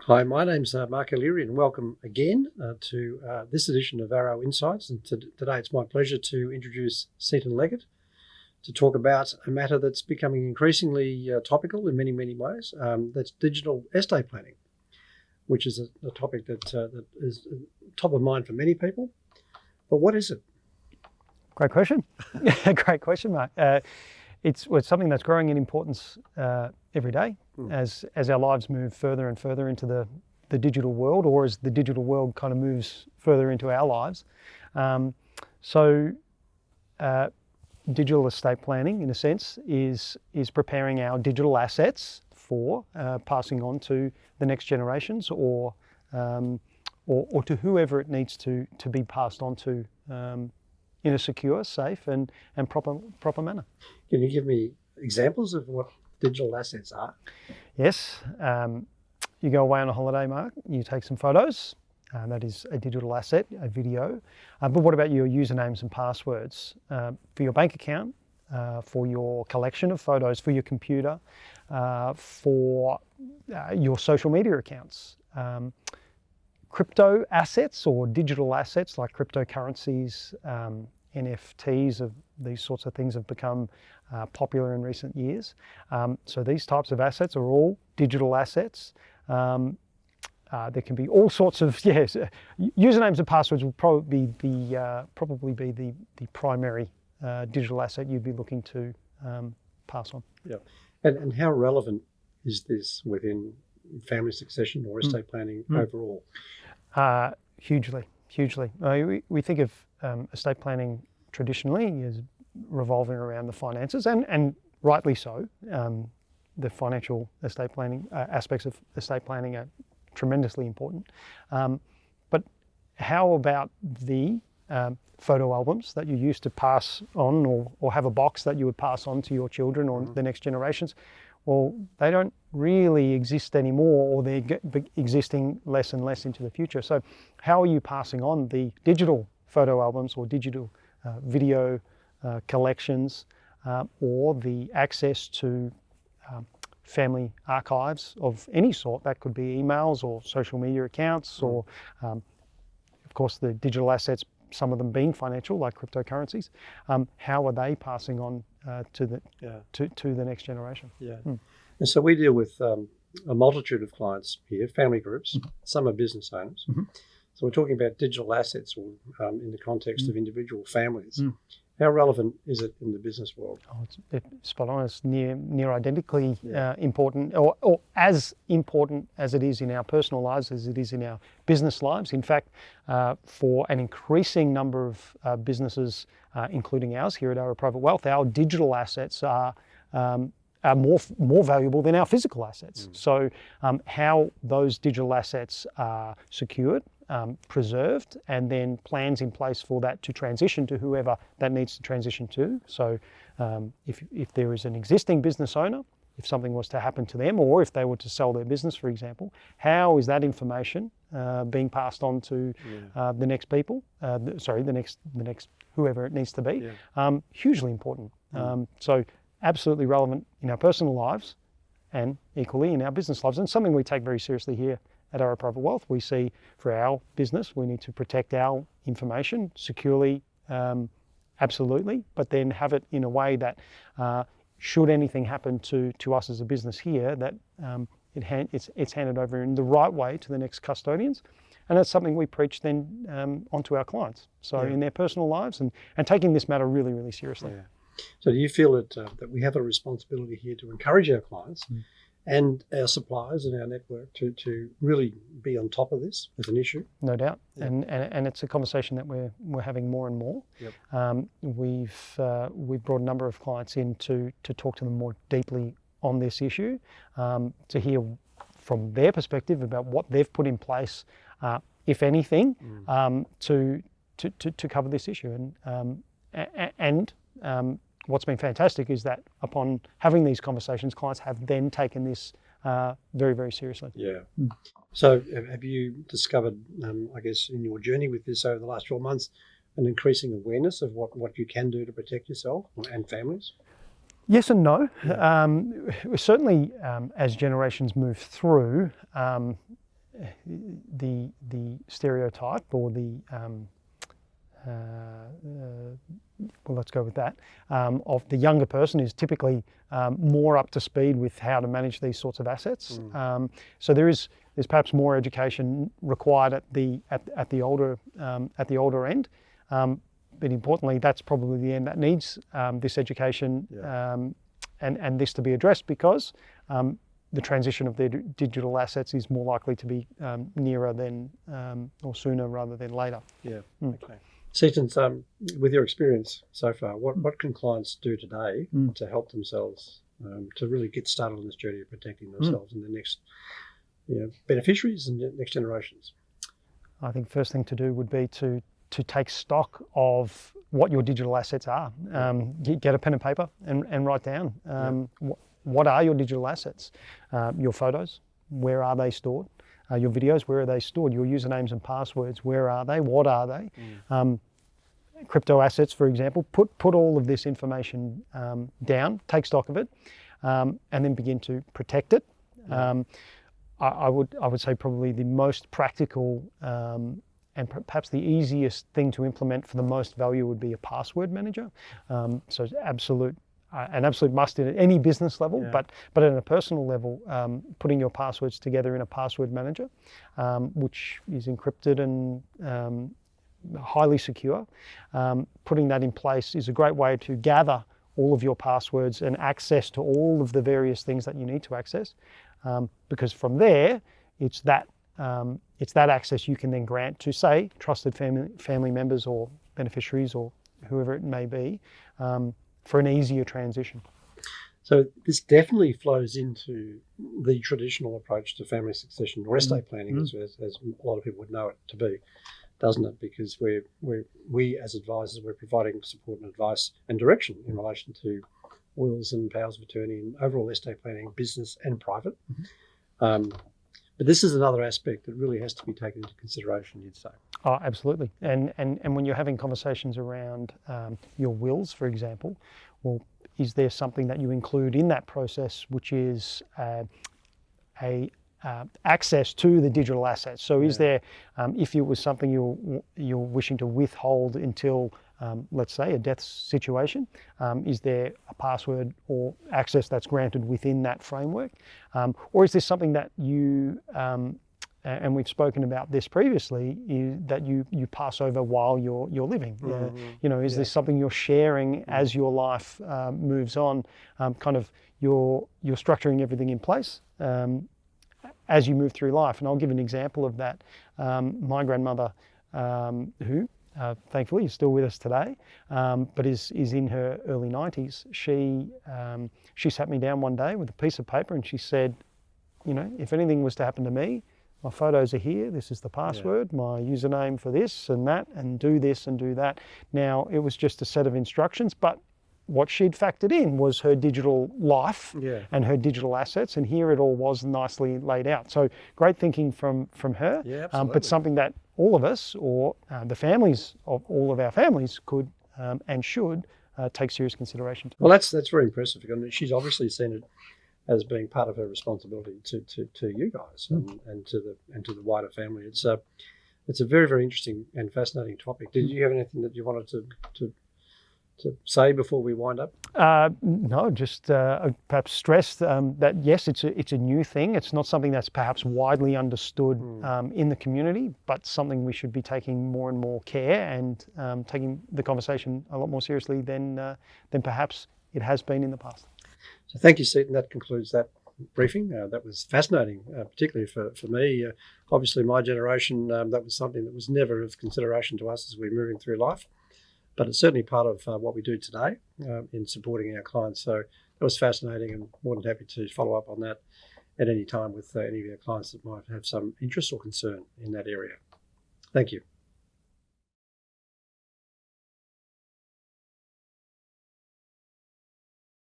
Hi, my name's Mark O'Leary, and welcome again to this edition of Arrow Insights. And today it's my pleasure to introduce Seaton Leggett to talk about a matter that's becoming increasingly topical in many, many ways. That's digital estate planning, which is a topic that is top of mind for many people. But what is it? Great question. Great question, Mark. It's something that's growing in importance every day as our lives move further and further into the digital world, or as the digital world kind of moves further into our lives. Digital estate planning, in a sense, is preparing our digital assets for passing on to the next generations, or to whoever it needs to be passed on to in a secure, safe, and proper manner. Can you give me examples of what digital assets are? Yes. You go away on a holiday, Mark, you take some photos. That is a digital asset, a video. But what about your usernames and passwords for your bank account, for your collection of photos, for your computer, for your social media accounts? Crypto assets or digital assets like cryptocurrencies, NFTs, of these sorts of things have become popular in recent years. So these types of assets are all digital assets. There can be all sorts of usernames and passwords will probably be the primary digital asset you'd be looking to pass on. Yeah, and how relevant is this within family succession or estate planning overall? Hugely. We think of estate planning traditionally as revolving around the finances, and rightly so. The financial estate planning aspects of estate planning are tremendously important. But how about the photo albums that you used to pass on, or have a box that you would pass on to your children or the next generations? Well, they don't really exist anymore, or they're existing less and less into the future. So how are you passing on the digital photo albums or digital video collections, or the access to family archives of any sort? That could be emails or social media accounts, or of course the digital assets, some of them being financial, like cryptocurrencies. How are they passing on to the next generation? Yeah. And so we deal with a multitude of clients here, family groups. Some are business owners. So we're talking about digital assets in the context of individual families. How relevant is it in the business world? Oh, it's spot on. It's near identically important, or as important as it is in our personal lives as it is in our business lives. In fact, for an increasing number of businesses, including ours here at Arrow Private Wealth, our digital assets are more valuable than our physical assets. So how those digital assets are secured, preserved, and then plans in place for that to transition to whoever that needs to transition to. So if there is an existing business owner, if something was to happen to them, or if they were to sell their business, for example, how is that information being passed on to the next people? The next whoever it needs to be. Hugely important. So absolutely relevant in our personal lives, and equally in our business lives, and something we take very seriously here at Arrow Private Wealth. We see for our business, we need to protect our information securely, absolutely, but then have it in a way that should anything happen to us as a business here, that it's handed over in the right way to the next custodians. And that's something we preach then onto our clients. So in their personal lives, and taking this matter really, really seriously. Yeah. So do you feel that we have a responsibility here to encourage our clients and our suppliers and our network to really be on top of this as an issue? No doubt. And it's a conversation that we're having more and more. We've brought a number of clients in to talk to them more deeply on this issue, to hear from their perspective about what they've put in place, if anything, to cover this issue. And what's been fantastic is that upon having these conversations, clients have then taken this very, very seriously. Yeah. So have you discovered, I guess, in your journey with this over the last 12 months, an increasing awareness of what you can do to protect yourself and families? Yes and no. Certainly, as generations move through, the stereotype or the well, let's go with that, of the younger person is typically more up to speed with how to manage these sorts of assets. So there's perhaps more education required at the older end. But importantly, that's probably the end that needs this education and this to be addressed, because the transition of their digital assets is more likely to be nearer than or sooner rather than later. Yeah. Okay. Seaton, with your experience so far, what can clients do today to help themselves to really get started on this journey of protecting themselves and the next beneficiaries and the next generations? I think first thing to do would be to take stock of what your digital assets are. Get a pen and paper and write down what are your digital assets. Your photos, where are they stored? Your videos, where are they stored? Your usernames and passwords, where are they? What are they? Crypto assets, for example, put all of this information down, take stock of it, and then begin to protect it. I would say probably the most practical and perhaps the easiest thing to implement for the most value would be a password manager. So it's an absolute must at any business level, but at a personal level, putting your passwords together in a password manager, which is encrypted and highly secure. Putting that in place is a great way to gather all of your passwords and access to all of the various things that you need to access, because from there, it's that access you can then grant to, say, trusted family members or beneficiaries or whoever it may be, for an easier transition. So this definitely flows into the traditional approach to family succession or estate planning, as a lot of people would know it to be, doesn't it? Because we as advisors, we're providing support and advice and direction in relation to wills and powers of attorney and overall estate planning, business and private. But this is another aspect that really has to be taken into consideration, you'd say. Oh, absolutely. And when you're having conversations around your wills, for example, well, is there something that you include in that process which is access to the digital assets? So is there, if it was something you're wishing to withhold until, let's say, a death situation, is there a password or access that's granted within that framework? Or is this something that you, and we've spoken about this previously, is that you pass over while you're living? Is this something you're sharing as your life moves on? Kind of you're structuring everything in place as you move through life. And I'll give an example of that. My grandmother, who thankfully is still with us today, but is in her early 90s. She sat me down one day with a piece of paper and she said, if anything was to happen to me, my photos are here, this is the password, my username for this and that, and do this and do that. Now, it was just a set of instructions, but what she'd factored in was her digital life and her digital assets, and here it all was nicely laid out. So great thinking from her, but something that all of us, or the families of all of our families, could and should take serious consideration to. Well, that's very impressive. I mean, she's obviously seen it as being part of her responsibility to you guys and to the wider family. It's a very, very interesting and fascinating topic. Did you have anything that you wanted to say before we wind up? No, just perhaps stress that yes, it's a new thing. It's not something that's perhaps widely understood in the community, but something we should be taking more and more care and taking the conversation a lot more seriously than perhaps it has been in the past. So thank you, Seaton. That concludes that briefing. That was fascinating, particularly for me. Obviously, my generation, that was something that was never of consideration to us as we're moving through life. But it's certainly part of what we do today in supporting our clients. So that was fascinating, and more than happy to follow up on that at any time with any of our clients that might have some interest or concern in that area. Thank you.